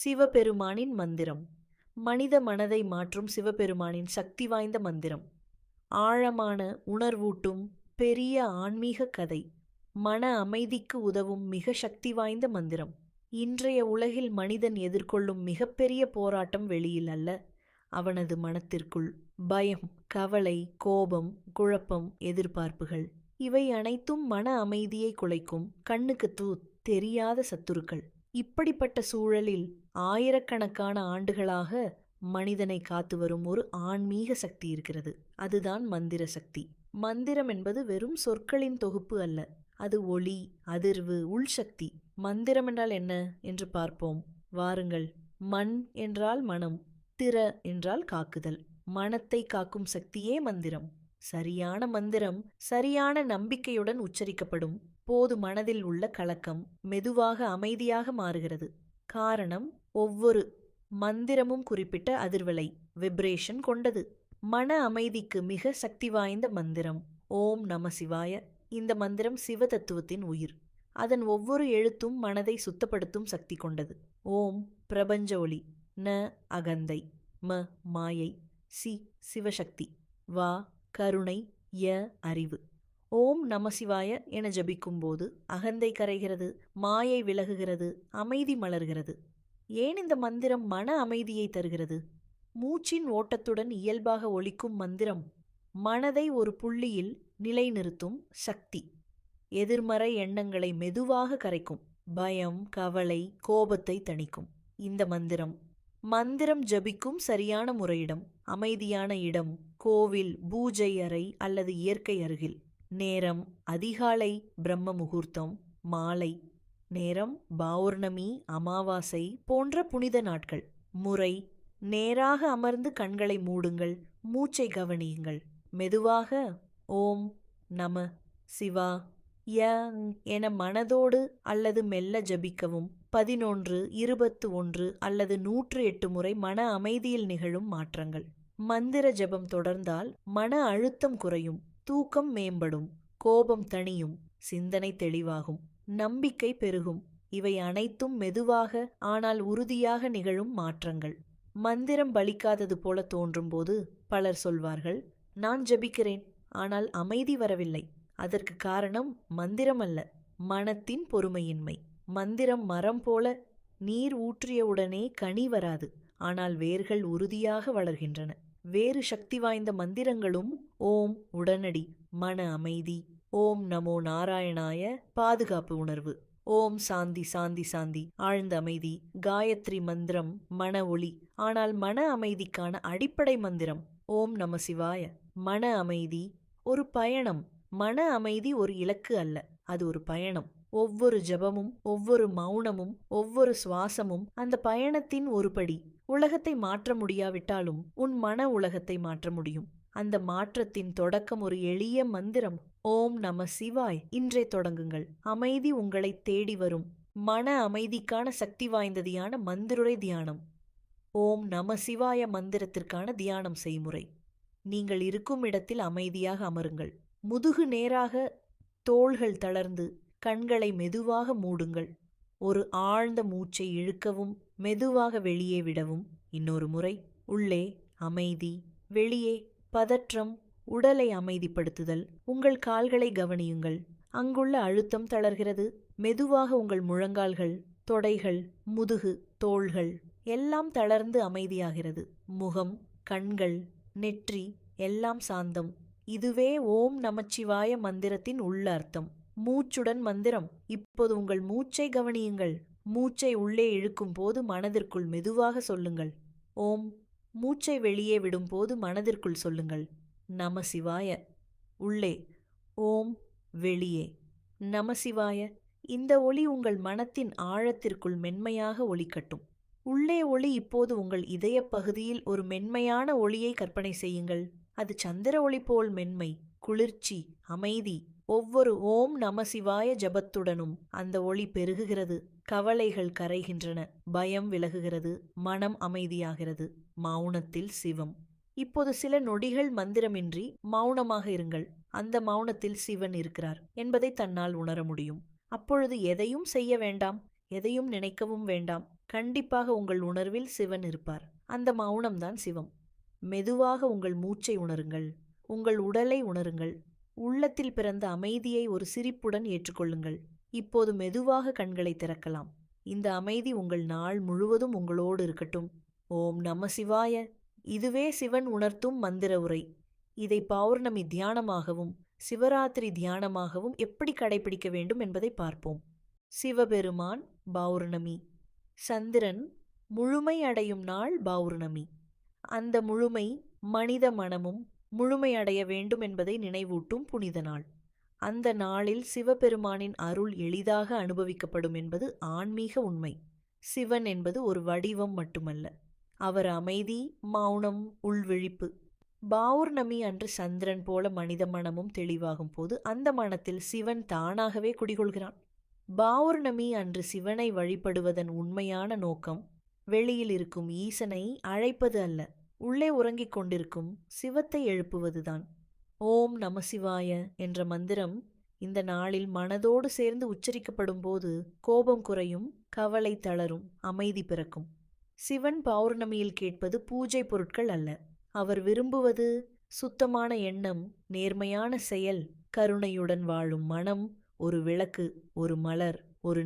சிவபெருமானின் மந்திரம். மனித மனதை மாற்றும் சிவபெருமானின் சக்தி வாய்ந்த மந்திரம். ஆழமான உணர்வூட்டும் பெரிய ஆன்மீக கதை. மன அமைதிக்கு உதவும் மிக சக்தி வாய்ந்த மந்திரம். இன்றைய உலகில் மனிதன் எதிர்கொள்ளும் மிகப்பெரிய போராட்டம் வெளியில் அல்ல, அவனது மனத்திற்குள். பயம், கவலை, கோபம், குழப்பம், எதிர்பார்ப்புகள், இவை அனைத்தும் மன அமைதியை குலைக்கும் கண்ணுக்கு தெரியாத சத்துருக்கள். இப்படிப்பட்ட சூழலில் ஆயிரக்கணக்கான ஆண்டுகளாக மனிதனை காத்து வரும் ஒரு ஆன்மீக சக்தி இருக்கிறது. அதுதான் மந்திர சக்தி. மந்திரம் என்பது வெறும் சொற்களின் தொகுப்பு அல்ல, அது ஒளி, அதிர்வு, உள்சக்தி. மந்திரம் என்றால் என்ன என்று பார்ப்போம் வாருங்கள். மண் என்றால் மனம், திற என்றால் காக்குதல். மனத்தை காக்கும் சக்தியே மந்திரம். சரியான மந்திரம் சரியான நம்பிக்கையுடன் உச்சரிக்கப்படும் போது மனதில் உள்ள கலக்கம் மெதுவாக அமைதியாக மாறுகிறது. காரணம், ஒவ்வொரு மந்திரமும் குறிப்பிட்ட அதிர்வலை, விப்ரேஷன் கொண்டது. மன அமைதிக்கு மிக சக்தி வாய்ந்த மந்திரம் ஓம் நம சிவாய. இந்த மந்திரம் சிவ தத்துவத்தின் உயிர். அதன் ஒவ்வொரு எழுத்தும் மனதை சுத்தப்படுத்தும் சக்தி கொண்டது. ஓம் பிரபஞ்ச ஒளி, ந அகந்தை, ம மாயை, சி சிவசக்தி, வா கருணை, ய அறிவு. ஓம் நமசிவாய என ஜபிக்கும்போது அகந்தை கரைகிறது, மாயை விலகுகிறது, அமைதி மலர்கிறது. ஏன் இந்த மந்திரம் மன அமைதியை தருகிறது? மூச்சின் ஓட்டத்துடன் இயல்பாக ஒலிக்கும் மந்திரம் மனதை ஒரு புள்ளியில் நிலைநிறுத்தும் சக்தி. எதிர்மறை எண்ணங்களை மெதுவாக கரைக்கும். பயம், கவலை, கோபத்தை தணிக்கும். இந்த மந்திரம் ஜபிக்கும் சரியான முறையிடம். அமைதியான இடம், கோவில், பூஜை அறை அல்லது இயற்கை அருகில். நேரம், அதிகாலை பிரம்ம முகூர்த்தம், மாலை நேரம், பௌர்ணமி, அமாவாசை போன்ற புனித நாட்கள். முறை, நேராக அமர்ந்து கண்களை மூடுங்கள், மூச்சை கவனியுங்கள். மெதுவாக ஓம் நம சிவா ய என மனதோடு அல்லது மெல்ல ஜபிக்கவும். 11, 21 அல்லது 108 முறை மன அமைதியில் நிகழும் மாற்றங்கள். மந்திர ஜபம் தொடர்ந்தால் மன அழுத்தம் குறையும், தூக்கம் மேம்படும், கோபம் தணியும், சிந்தனை தெளிவாகும், நம்பிக்கை பெருகும். இவை அனைத்தும் மெதுவாக ஆனால் உறுதியாக நிகழும் மாற்றங்கள். மந்திரம் பலிக்காதது போல தோன்றும் போது பலர் சொல்வார்கள், நான் ஜபிக்கிறேன், ஆனால் அமைதி வரவில்லை. அதற்கு காரணம் மந்திரம் அல்ல, மனத்தின் பொறுமையின்மை. மந்திரம் மரம் போல நீர் ஊற்றியவுடனே கனி வராது, ஆனால் வேர்கள் உறுதியாக வளர்கின்றன. வேறு சக்தி வாய்ந்த மந்திரங்களும் ஓம் உடனடி மன அமைதி, ஓம் நமோ நாராயணாய பாதுகாப்பு உணர்வு, ஓம் சாந்தி சாந்தி சாந்தி ஆழ்ந்த அமைதி, காயத்ரி மந்திரம் மன ஒளி. ஆனால் மன அமைதிக்கான அடிப்படை மந்திரம் ஓம் நம சிவாய. மன அமைதி ஒரு பயணம். மன அமைதி ஒரு இலக்கு அல்ல, அது ஒரு பயணம். ஒவ்வொரு ஜபமும், ஒவ்வொரு மௌனமும், ஒவ்வொரு சுவாசமும் அந்த பயணத்தின் ஒரு படி. உலகத்தை மாற்ற முடியாவிட்டாலும் உன் மன உலகத்தை மாற்ற முடியும். அந்த மாற்றத்தின் தொடக்கம் ஒரு எளிய மந்திரம் ஓம் நம சிவாய். இன்றே தொடங்குங்கள். அமைதி உங்களை தேடி வரும். மன அமைதிக்கான சக்தி வாய்ந்ததியான மந்திர தியானம். ஓம் நம சிவாய மந்திரத்திற்கான தியானம் செய்முறை. நீங்கள் இருக்கும் இடத்தில் அமைதியாக அமருங்கள். முதுகு நேராக, தோள்கள் தளர்ந்து, கண்களை மெதுவாக மூடுங்கள். ஒரு ஆழ்ந்த மூச்சை இழுக்கவும், மெதுவாக வெளியே விடவும். இன்னொரு முறை. உள்ளே அமைதி, வெளியே பதற்றம். உடலை அமைதிப்படுத்துதல். உங்கள் கால்களை கவனியுங்கள், அங்குள்ள அழுத்தம் தளர்கிறது. மெதுவாக உங்கள் முழங்கால்கள், தொடைகள், முதுகு, தோள்கள் எல்லாம் தளர்ந்து அமைதியாகிறது. முகம், கண்கள், நெற்றி எல்லாம் சாந்தம். இதுவே ஓம் நமச்சிவாய மந்திரத்தின் உள்ள அர்த்தம். மூச்சுடன் மந்திரம். இப்போது உங்கள் மூச்சை கவனியுங்கள். மூச்சை உள்ளே இழுக்கும் போது மனதிற்குள் மெதுவாக சொல்லுங்கள் ஓம். மூச்சை வெளியே விடும்போது மனதிற்குள் சொல்லுங்கள் நம சிவாய. உள்ளே ஓம், வெளியே நம சிவாய. இந்த ஒளி உங்கள் மனத்தின் ஆழத்திற்குள் மென்மையாக ஒலிக்கட்டும். உள்ளே ஒளி. இப்போது உங்கள் இதய பகுதியில் ஒரு மென்மையான ஒளியை கற்பனை செய்யுங்கள். அது சந்திர ஒளி போல் மென்மை, குளிர்ச்சி, அமைதி. ஒவ்வொரு ஓம் நம சிவாய ஜபத்துடனும் அந்த ஒளி பெருகுகிறது. கவலைகள் கரைகின்றன, பயம் விலகுகிறது, மனம் அமைதியாகிறது. மௌனத்தில் சிவம். இப்போது சில நொடிகள் மந்திரமின்றி மௌனமாக இருங்கள். அந்த மௌனத்தில் சிவன் இருக்கிறார் என்பதை தன்னால் உணர முடியும். அப்பொழுது எதையும் செய்ய வேண்டாம், எதையும் நினைக்கவும் வேண்டாம். கண்டிப்பாக உங்கள் உணர்வில் சிவன் இருப்பார். அந்த மௌனம்தான் சிவம். மெதுவாக உங்கள் மூச்சை உணருங்கள். உங்கள் உடலை உணருங்கள். உள்ளத்தில் பிறந்த அமைதியை ஒரு சிரிப்புடன் ஏற்றுக்கொள்ளுங்கள். இப்போது மெதுவாக கண்களை திறக்கலாம். இந்த அமைதி உங்கள் நாள் முழுவதும் உங்களோடு இருக்கட்டும். ஓம் நம சிவாய. இதுவே சிவன் உணர்த்தும் மந்திர உரை. இதை பௌர்ணமி தியானமாகவும் சிவராத்திரி தியானமாகவும் எப்படி கடைபிடிக்க வேண்டும் என்பதை பார்ப்போம். சிவபெருமான் பௌர்ணமி. சந்திரன் முழுமை அடையும் நாள் பௌர்ணமி. அந்த முழுமை மனித மனமும் முழுமையடைய வேண்டும் என்பதை நினைவூட்டும் புனித நாள். அந்த நாளில் சிவபெருமானின் அருள் எளிதாக அனுபவிக்கப்படும் என்பது ஆன்மீக உண்மை. சிவன் என்பது ஒரு வடிவம் மட்டுமல்ல, அவர் அமைதி, மௌனம், உள்விழிப்பு. பௌர்ணமி அன்று சந்திரன் போல மனித மனமும் தெளிவாகும் போது அந்த மனத்தில் சிவன் தானாகவே குடிகொள்கிறான். பௌர்ணமி அன்று சிவனை வழிபடுவதன் உண்மையான நோக்கம் வெளியில் இருக்கும் ஈசனை அழைப்பது அல்ல, உள்ளே உறங்கிக் கொண்டிருக்கும் சிவத்தை எழுப்புவதுதான். ஓம் நம சிவாய என்ற மந்திரம் இந்த நாளில் மனதோடு சேர்ந்து உச்சரிக்கப்படும் போது கோபம் குறையும், கவலை தளரும், அமைதி பிறக்கும். சிவன் பௌர்ணமியில் கேட்பது பூஜை பொருட்கள் அல்ல. அவர் விரும்புவது சுத்தமான எண்ணம், நேர்மையான செயல், கருணையுடன் வாழும் மனம், ஒரு விளக்கு, ஒரு மலர், ஒரு